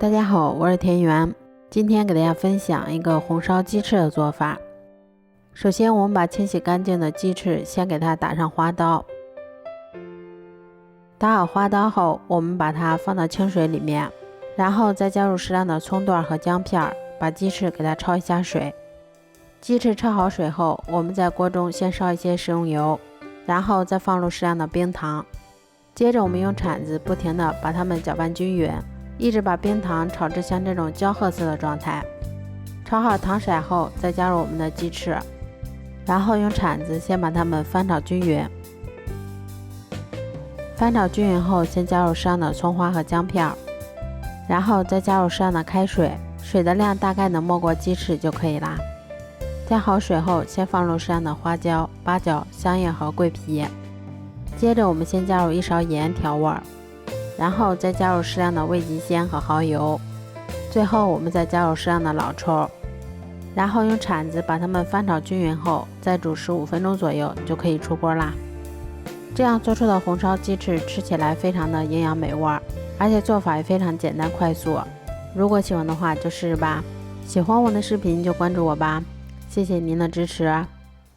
大家好，我是田园，今天给大家分享一个红烧鸡翅的做法。首先我们把清洗干净的鸡翅先给它打上花刀，打好花刀后，我们把它放到清水里面，然后再加入适量的葱段和姜片，把鸡翅给它焯一下水。鸡翅焯好水后，我们在锅中先烧一些食用油，然后再放入适量的冰糖，接着我们用铲子不停地把它们搅拌均匀，一直把冰糖炒至像这种焦褐色的状态。炒好糖色后，再加入我们的鸡翅，然后用铲子先把它们翻炒均匀。翻炒均匀后，先加入适量的葱花和姜片，然后再加入适量的开水，水的量大概能没过鸡翅就可以啦。加好水后，先放入适量的花椒、八角、香叶和桂皮，接着我们先加入1勺盐调味，然后再加入适量的味极鲜和蚝油，最后我们再加入适量的老抽，然后用铲子把它们翻炒均匀后，再煮15分钟左右就可以出锅啦。这样做出的红烧鸡翅吃起来非常的营养美味，而且做法也非常简单快速。如果喜欢的话就试试吧，喜欢我的视频就关注我吧，谢谢您的支持。